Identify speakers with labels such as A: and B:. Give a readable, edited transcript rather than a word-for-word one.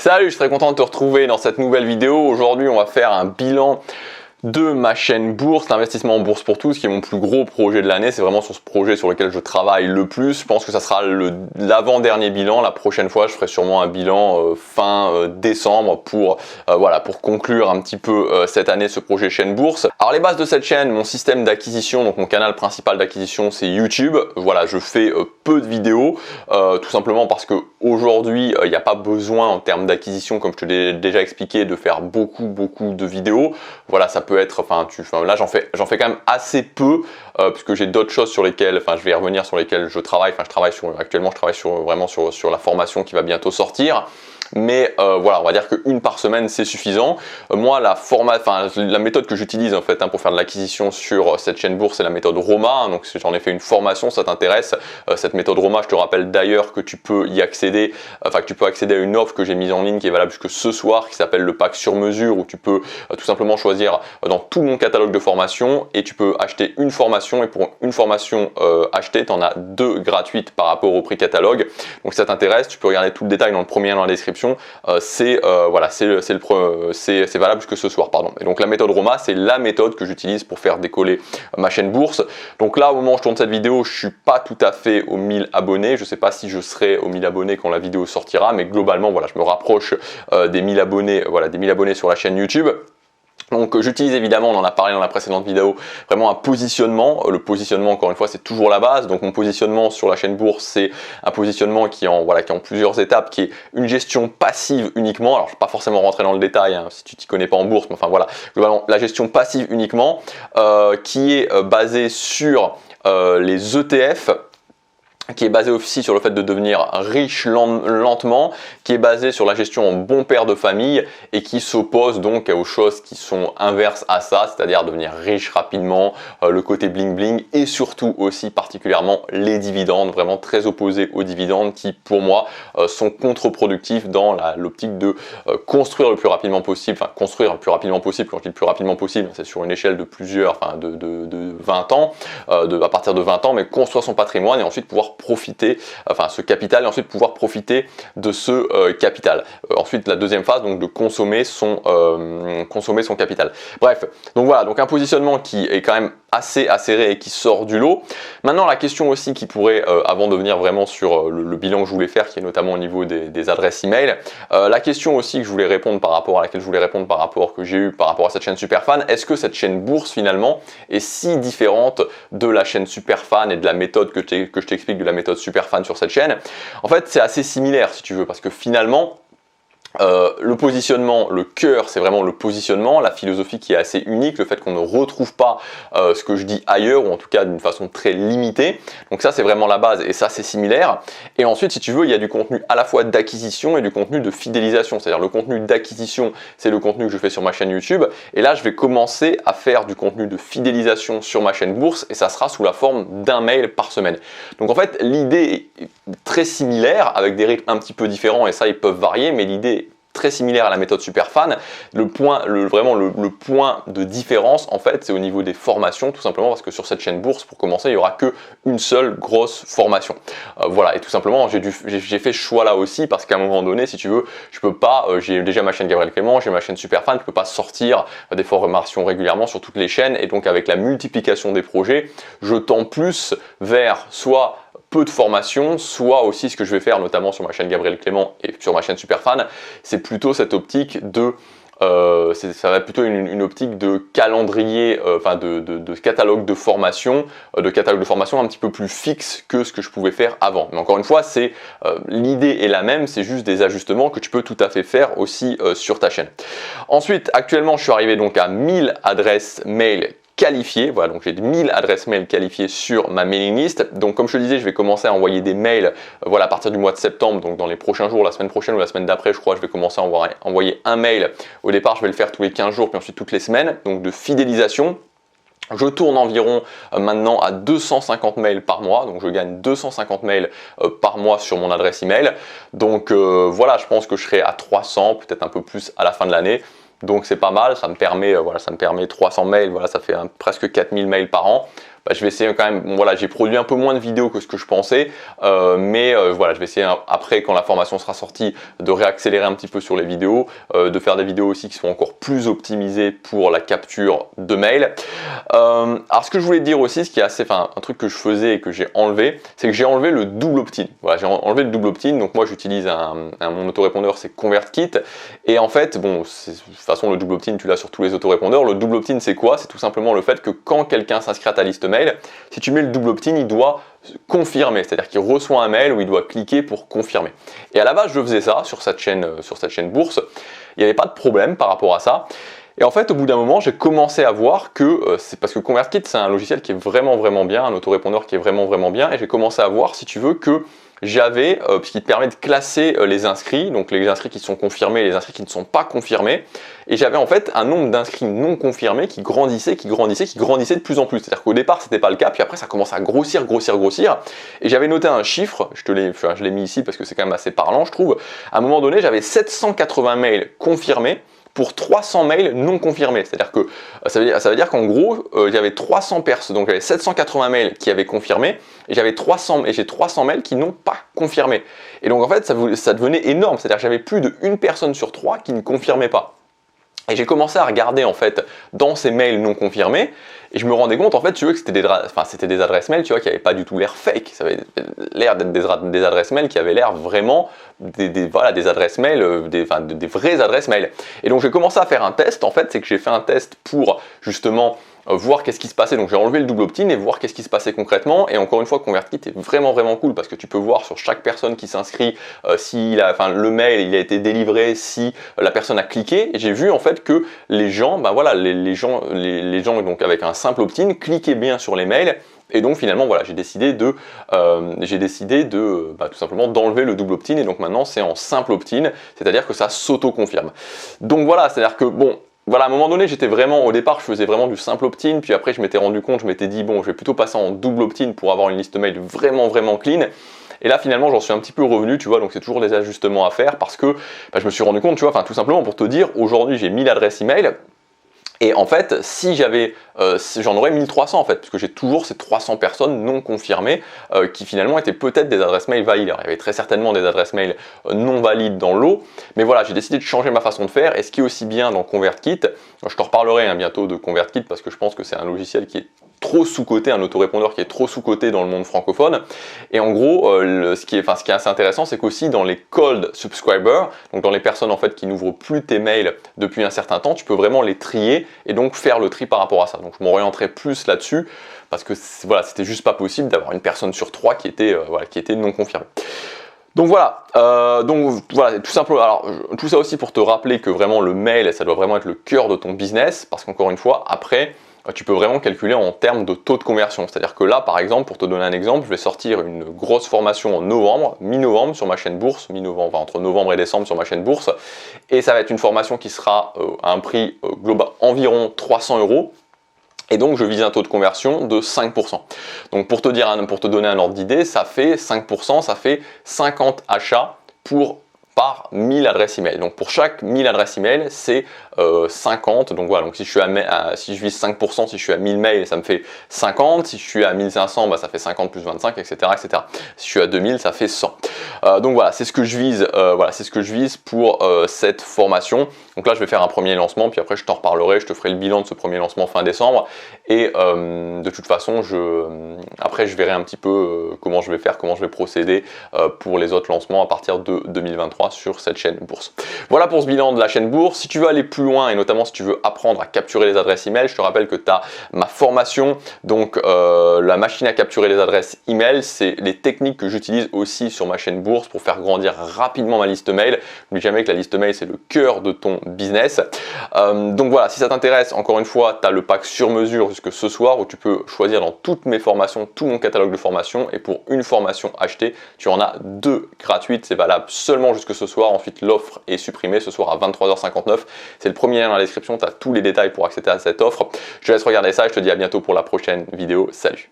A: Salut, je suis très content de te retrouver dans cette nouvelle vidéo. Aujourd'hui, on va faire un bilan de ma chaîne bourse, l'investissement en bourse pour tous, qui est mon plus gros projet de l'année. C'est vraiment sur ce projet sur lequel je travaille le plus. Je pense que ça sera l'avant-dernier bilan. La prochaine fois, je ferai sûrement un bilan fin décembre pour conclure un petit peu cette année ce projet chaîne bourse. Alors les bases de cette chaîne, mon système d'acquisition, donc mon canal principal d'acquisition, c'est YouTube. Voilà, je fais peu de vidéos, tout simplement parce que aujourd'hui, il n'y a pas besoin en termes d'acquisition, comme je te l'ai déjà expliqué, de faire beaucoup de vidéos. Voilà, ça peut être, là j'en fais quand même assez peu, puisque j'ai d'autres choses sur lesquelles, je vais y revenir, sur lesquelles je travaille. Actuellement je travaille vraiment sur la formation qui va bientôt sortir. Mais voilà, on va dire qu'une par semaine c'est suffisant. Moi la méthode que j'utilise en fait pour faire de l'acquisition sur cette chaîne bourse, c'est la méthode ROMA. Donc j'en ai fait une formation, ça t'intéresse. Cette méthode ROMA, je te rappelle d'ailleurs que tu peux y accéder, que tu peux accéder à une offre que j'ai mise en ligne qui est valable jusque ce soir, qui s'appelle le pack sur mesure, où tu peux tout simplement choisir dans tout mon catalogue de formations et tu peux acheter une formation, et pour une formation achetée, tu en as 2 gratuites par rapport au prix catalogue. Donc si ça t'intéresse, tu peux regarder tout le détail dans le premier lien dans la description. C'est valable jusque ce soir, pardon. Et donc la méthode ROMA, c'est la méthode que j'utilise pour faire décoller ma chaîne bourse. Donc là, au moment où je tourne cette vidéo, je suis pas tout à fait aux 1000 abonnés. Je sais pas si je serai aux 1000 abonnés quand la vidéo sortira, mais globalement, voilà, je me rapproche des 1000 abonnés, des 1000 abonnés sur la chaîne YouTube. Donc j'utilise évidemment, on en a parlé dans la précédente vidéo, vraiment un positionnement. Le positionnement, encore une fois, c'est toujours la base. Donc mon positionnement sur la chaîne bourse, c'est un positionnement qui est en plusieurs étapes, qui est une gestion passive uniquement. Alors je ne vais pas forcément rentrer dans le détail si tu t'y connais pas en bourse, mais enfin voilà, globalement la gestion passive uniquement, qui est basée sur les ETF, qui est basé aussi sur le fait de devenir riche lentement, qui est basé sur la gestion en bon père de famille et qui s'oppose donc aux choses qui sont inverses à ça, c'est-à-dire devenir riche rapidement, le côté bling bling, et surtout aussi particulièrement les dividendes, vraiment très opposés aux dividendes, qui pour moi sont contre-productifs dans l'optique de construire le plus rapidement possible, construire le plus rapidement possible. Quand je dis le plus rapidement possible, c'est sur une échelle de plusieurs, de 20 ans, à partir de 20 ans, mais construire son patrimoine et ensuite pouvoir profiter, ce capital, et ensuite pouvoir profiter de ce capital. Ensuite, la deuxième phase, donc de consommer son capital. Bref, donc voilà, donc un positionnement qui est quand même assez acéré et qui sort du lot. Maintenant, la question aussi qui pourrait, avant de venir vraiment sur le bilan que je voulais faire, qui est notamment au niveau des adresses email, la question aussi que je voulais répondre par rapport à cette chaîne Superfan, est-ce que cette chaîne bourse finalement est si différente de la chaîne Superfan et de la méthode que je t'explique, de la méthode Superfan sur cette chaîne? En fait, c'est assez similaire si tu veux, parce que finalement, le positionnement, le cœur, c'est vraiment le positionnement, la philosophie qui est assez unique, le fait qu'on ne retrouve pas ce que je dis ailleurs, ou en tout cas d'une façon très limitée. Donc ça, c'est vraiment la base, et ça, c'est similaire. Et ensuite, si tu veux, il y a du contenu à la fois d'acquisition et du contenu de fidélisation. C'est-à-dire le contenu d'acquisition, c'est le contenu que je fais sur ma chaîne YouTube. Et là, je vais commencer à faire du contenu de fidélisation sur ma chaîne bourse, et ça sera sous la forme d'un mail par semaine. Donc en fait, l'idée est très similaire, avec des rythmes un petit peu différents, et ça, ils peuvent varier, mais l'idée est très similaire à la méthode Superfan. Le point de différence, en fait, c'est au niveau des formations, tout simplement parce que sur cette chaîne bourse, pour commencer, il n'y aura qu'une seule grosse formation. Voilà, et tout simplement, j'ai fait ce choix-là aussi, parce qu'à un moment donné, si tu veux, je peux pas, j'ai déjà ma chaîne Gabriel Clément, j'ai ma chaîne Superfan, je peux pas sortir des formations régulièrement sur toutes les chaînes, et donc avec la multiplication des projets, je tends plus vers soit peu de formation, soit aussi ce que je vais faire notamment sur ma chaîne Gabriel Clément et sur ma chaîne Superfan, c'est plutôt cette optique de ça va être plutôt une optique de calendrier, de catalogue de formation, un petit peu plus fixe que ce que je pouvais faire avant. Mais encore une fois, l'idée est la même, c'est juste des ajustements que tu peux tout à fait faire aussi sur ta chaîne. Ensuite, actuellement, je suis arrivé donc à 1000 adresses mail qualifiés. Voilà, donc j'ai 1000 adresses mail qualifiées sur ma mailing list. Donc comme je te disais, je vais commencer à envoyer des mails à partir du mois de septembre, donc dans les prochains jours, la semaine prochaine ou la semaine d'après, je crois, je vais commencer à envoyer un mail. Au départ, je vais le faire tous les 15 jours, puis ensuite toutes les semaines, donc de fidélisation. Je tourne environ maintenant à 250 mails par mois, donc je gagne 250 mails par mois sur mon adresse email. Donc voilà, je pense que je serai à 300, peut-être un peu plus à la fin de l'année. Donc c'est pas mal, ça me permet 300 mails, ça fait presque 4000 mails par an. je vais essayer quand même, bon, voilà, j'ai produit un peu moins de vidéos que ce que je pensais, mais voilà, je vais essayer après, quand la formation sera sortie, de réaccélérer un petit peu sur les vidéos, de faire des vidéos aussi qui sont encore plus optimisées pour la capture de mail. Alors ce que je voulais dire aussi, ce qui est assez, enfin un truc que je faisais et que j'ai enlevé, c'est que j'ai enlevé le double opt-in. Voilà, j'ai enlevé le double opt-in, donc moi j'utilise mon autorépondeur, c'est ConvertKit, et en fait, bon, de toute façon le double opt-in tu l'as sur tous les autorépondeurs. Le double opt-in c'est quoi? C'est tout simplement le fait que quand quelqu'un s'inscrit à ta liste mail, si tu mets le double opt-in, il doit confirmer, c'est-à-dire qu'il reçoit un mail où il doit cliquer pour confirmer. Et à la base je faisais ça sur cette chaîne bourse, il n'y avait pas de problème par rapport à ça. Et en fait, au bout d'un moment, j'ai commencé à voir que, c'est parce que ConvertKit, c'est un logiciel qui est vraiment bien, un autorépondeur qui est vraiment bien, et j'ai commencé à voir, si tu veux, que j'avais, puisqu'il te permet de classer les inscrits, donc les inscrits qui sont confirmés et les inscrits qui ne sont pas confirmés, et j'avais en fait un nombre d'inscrits non confirmés qui grandissait de plus en plus. C'est-à-dire qu'au départ, c'était pas le cas, puis après ça commence à grossir, et j'avais noté un chiffre, je l'ai mis ici parce que c'est quand même assez parlant, je trouve. À un moment donné, j'avais 780 mails confirmés pour 300 mails non confirmés. C'est-à-dire que ça veut dire qu'en gros, j'avais 300 personnes, donc j'avais 780 mails qui avaient confirmé, et j'ai 300 mails qui n'ont pas confirmé. Et donc en fait, ça devenait énorme, c'est-à-dire que j'avais plus d'une personne sur 3 qui ne confirmait pas. Et j'ai commencé à regarder en fait dans ces mails non confirmés, et je me rendais compte en fait, tu vois, que c'était des adresses mail, tu vois, qui n'avaient pas du tout l'air fake. Ça avait l'air d'être des adresses mail qui avaient l'air vraiment des adresses mail, des vraies adresses mail. Et donc j'ai commencé à faire un test. En fait, c'est que j'ai fait un test pour justement voir qu'est-ce qui se passait. Donc j'ai enlevé le double opt-in et voir qu'est-ce qui se passait concrètement. Et encore une fois, ConvertKit est vraiment cool parce que tu peux voir sur chaque personne qui s'inscrit si le mail il a été délivré, si la personne a cliqué. Et j'ai vu en fait que les gens, les gens donc avec un simple opt-in cliquaient bien sur les mails. Et donc finalement voilà, j'ai décidé de tout simplement d'enlever le double opt-in, et donc maintenant c'est en simple opt-in, c'est-à-dire que ça s'auto-confirme. Donc voilà, c'est-à-dire que bon, voilà, à un moment donné, au départ, je faisais vraiment du simple opt-in, puis après je m'étais rendu compte, je m'étais dit bon, je vais plutôt passer en double opt-in pour avoir une liste mail vraiment clean. Et là finalement j'en suis un petit peu revenu, tu vois, donc c'est toujours des ajustements à faire parce que je me suis rendu compte, tu vois, tout simplement pour te dire, aujourd'hui j'ai 1000 adresses email. Et en fait, si j'en aurais 1300 en fait, parce que j'ai toujours ces 300 personnes non confirmées qui finalement étaient peut-être des adresses mail valides. Alors, il y avait très certainement des adresses mail non valides dans le lot, mais voilà, j'ai décidé de changer ma façon de faire. Et ce qui est aussi bien dans ConvertKit, je te reparlerai bientôt de ConvertKit parce que je pense que c'est un logiciel qui est trop sous-coté, un autorépondeur qui est trop sous-coté dans le monde francophone. Et en gros, ce qui est assez intéressant, c'est qu'aussi dans les cold subscribers, donc dans les personnes en fait qui n'ouvrent plus tes mails depuis un certain temps, tu peux vraiment les trier et donc faire le tri par rapport à ça. Donc je m'orienterai plus là-dessus parce que voilà, c'était juste pas possible d'avoir une personne sur 3 qui était non confirmée. Donc voilà, tout simplement. Alors tout ça aussi pour te rappeler que vraiment le mail, ça doit vraiment être le cœur de ton business, parce qu'encore une fois, après, tu peux vraiment calculer en termes de taux de conversion. C'est-à-dire que là, par exemple, pour te donner un exemple, je vais sortir une grosse formation en novembre, mi-novembre sur ma chaîne bourse, entre novembre et décembre sur ma chaîne bourse, et ça va être une formation qui sera à un prix global environ 300 €. Et donc je vise un taux de conversion de 5%. Donc pour te donner un ordre d'idée, ça fait 5%, ça fait 50 achats par 1000 adresses email. Donc pour chaque 1000 adresses email, c'est 50. Donc voilà, donc si je vise 5%, si je suis à 1000 mails, ça me fait 50. Si je suis à 1500, ça fait 50 plus 25, etc., etc. Si je suis à 2000, ça fait 100. Donc voilà, c'est ce que je vise, pour cette formation. Donc là, je vais faire un premier lancement, puis après je t'en reparlerai, je te ferai le bilan de ce premier lancement fin décembre. Et de toute façon, après je verrai un petit peu comment je vais procéder pour les autres lancements à partir de 2023 sur cette chaîne bourse. Voilà pour ce bilan de la chaîne bourse. Si tu veux aller plus loin, et notamment si tu veux apprendre à capturer les adresses email, je te rappelle que tu as ma formation, donc la machine à capturer les adresses email, c'est les techniques que j'utilise aussi sur ma chaîne bourse pour faire grandir rapidement ma liste mail. N'oublie jamais que la liste mail, c'est le cœur de ton business. Donc voilà, si ça t'intéresse, encore une fois, tu as le pack sur mesure jusque ce soir où tu peux choisir dans toutes mes formations, tout mon catalogue de formations, et pour une formation achetée, tu en as 2 gratuites. C'est valable seulement jusque ce soir. Ensuite, l'offre est supprimée ce soir à 23h59. C'est le premier lien dans la description, tu as tous les détails pour accéder à cette offre. Je te laisse regarder ça et je te dis à bientôt pour la prochaine vidéo. Salut!